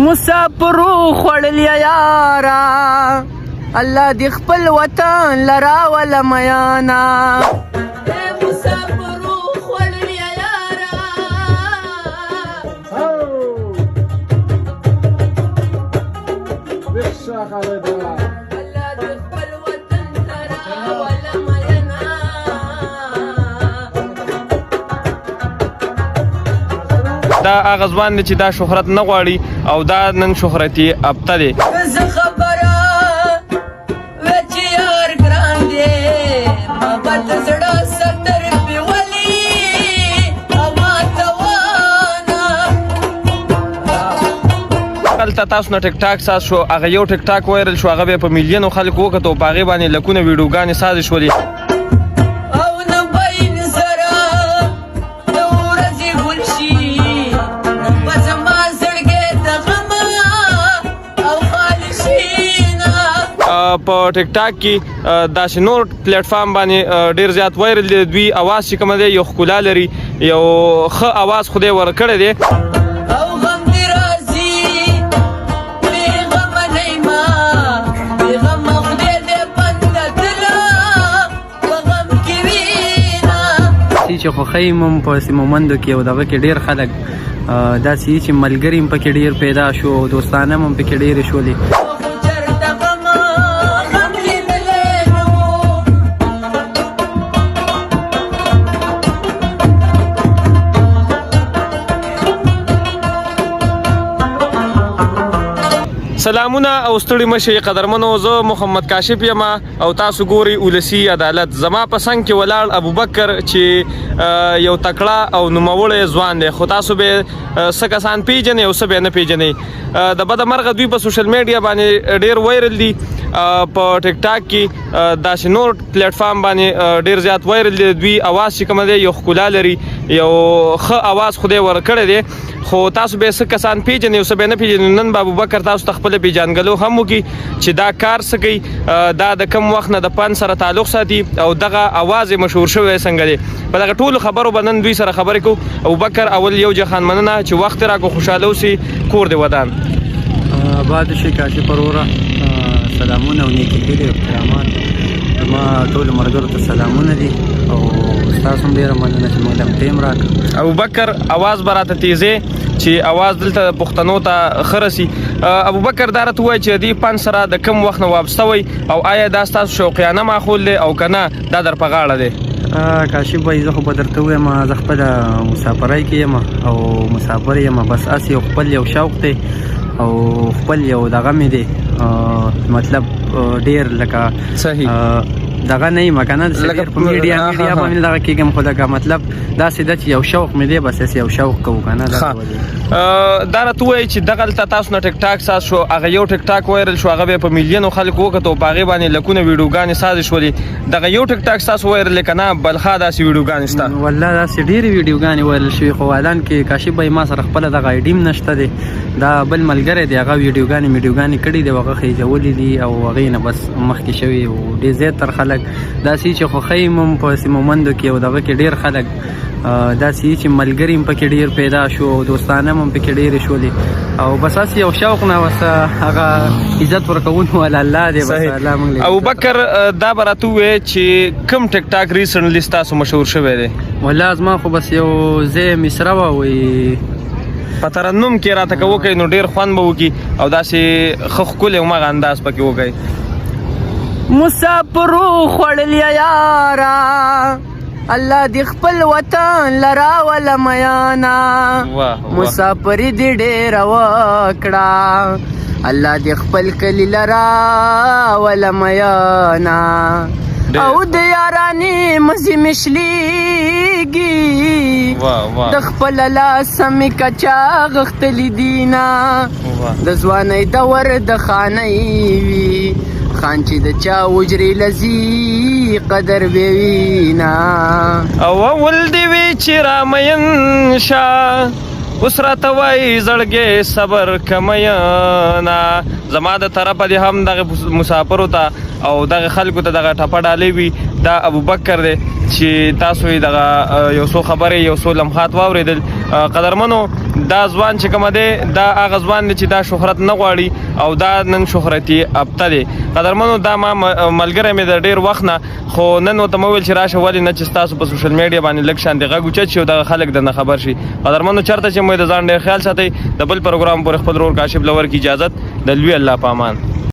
مسافرو خوړلیا یارا الله دې خپل وطن لرا ولا میانا مسافرو خوړلیا یارا دا هغه ځوان دی چې دا شهرت نه غواړي او دا نن شهرتي ابته دی. زه خبره چې یار ګران دی محبت زړه ستر پیولي اما توانه هلته تاسو نه ټیک ټاک ساز شو هغه یو ټیک ټاک وایرل شو هغه په میلیونو خلکو وکتو په هغې باندې لکونه ویډیوګانې سازې شولې په ټیک ټاک کې داسې نور پلیټ فارم باندې ډیر زیات وایرل دی دوی اواز چې کوم دی یو ښکلا لري یو ښه اواز خدای ورکړی دی چې خوښۍ مم په سیمومندو کې او دغه کې ډېر خلک داسې چې ملګري هم پکې ډېر پیدا شو دوستانه هم پکې ډېرې شولې سلامونه او ستړي مشي قدرمنو زه محمد کاشف یم او تاسو ګوري ولسی عدالت زما په څنګ کې ولاړ ابوبکر چې یو تکړه او نوموړی ځوان دی خو تاسو به څه کسان پیژنئ او څه به نه پیژنئ د بده مرغه دوی په سوشل میډیا باندې ډېر وایرل دي په ټیک ټاک کې داسې نور پلیټ فارم باندې ډېر زیات وایرل دي دوی اواز چې کوم دی یو ښکلا لري یو ښه اواز خدای ورکړی دی خو تاسو به څه کسان پیژنئ او څه به نه پیژنئ نن به ابوبکر تاسو ته خپله پیژانګلو هم وکړي چې دا کار څه کوي دا د کم وخت نه د فن سره تعلق ساتي او دغه اواز یې مشهور شوی څنګه دی په دغه ټولو خبرو به نن دوی سره خبرې کوو ابوبکر اول یو جهان مننه چې وخت راکړو خوشحاله اوسې کور دې ودان آباد شي کاشف وروره سلامونه او نیکې هیلې او احترامات زما ټولو ملګرو ته سلامونه دي او ستاسو هم ډېره مننه چې موږ ته ټایم راکړ ابوبکر اواز به راته تیزې چې اواز دلته پښتنو ته ښه رسي ابوبکر دا راته ووایي چې د دې فن سره د کم وخت نه وابسته وئ او آیا دا ستاسو شوقیانه ماحول دی او که نه دا در په غاړه دی کاشف بھائی زه خو به درته ووایم زه خپله مسافرۍ کې یم او مسافر یم بس هسې یو خپل یو شوق دی او خپل یو دغه مې دی مطلب ډېر لکه صحیح دغه نه یم که نه په میډیا باندې دغه کېږم خو لکه مطلب داسې ده چې یو شوق مې دی بس هسې یو شوق کوو که نه دا راته ووایي چې دغلته تاسو نه ټیک ټاک ساز شو هغه یو ټیک ټاک وایرل شو هغه به په میلیونو خلکو وکتو په هغې باندې لکونه ویډیوګانې سازې شولې دغه یو ټیک ټاک ستاسو وایرل دی که نه بلخا داسې ویډیوګانې شته والله داسې ډېرې ویډیوګانې وایرل شوي خو الان کې کاشف بھائی ما سره خپله دغه آیډي هم نشته دی دا بل ملګری دی هغه ویډیوګانې کړي دي هغه خېجولي دي او هغې نه بس مخکې شوي او ډېر زیاتر خلک داسې چې خوښۍ هم په سیمومندو کې او دغه کې ډېر خلک داسې چې ملګري هم پکې ډېر پیدا شو او دوستانه هم پکې ډېرې شولې او بس هسې یو شوق نه بس هغه عزت ورکوون والا الله دی بس الله موږ ابوبکر دا به راته ووایې چې کوم ټیک ټاک ریسنټلي ستاسو مشهور شوی دی والله زما خو بس یو ځای مصره وه وایي په ترنم کې راته که وکړئ نو ډېر خوند به وکړي او داسې ښه ښکلی همغه انداز پکې وکړئ مسافرو خوړلیا یارا الله دې خپل وطن لرا ولا میانا مسافري دې ډېره وکړه الله دې خپل کلي لرا ولا میانا او د یارانې مزې مشلیږي د خپل لاسه مې کچا غښتلي دینه د ځوانۍ دور د خانۍ وي خان چې د چا وجرې لذي قدر به وینا او اول دې وي چې رامین شه اوس راته وایي زړګې صبر کمینا زما د طرفه دې هم دغه مسافرو ته او دغه خلکو ته دغه ټپه ډالۍ وي دا ابوبکر دی چې تاسو یې دغه یو څو خبرې یو څو لمحات واورېدل قدرمنو دا ځوان چې کومه دی دا هغه ځوان دی چې دا شهرت نه غواړي او دا نن شهرتي ابته دی. قدرمنو دا ما ملګری مې د ډېر وخت نه خو نن ورته مې وویل چې راشه ولې نه چې ستاسو په سوشل میډیا باندې لږ شانې غږ اوچت شي او دغه خلک درنه خبر شي. قدرمنو چېرته چې مو د ځان ډېر خیال ساتئ. د بل پروګرام پورې خپل ورور کاشف لور کی اجازت د لوی الله په امان.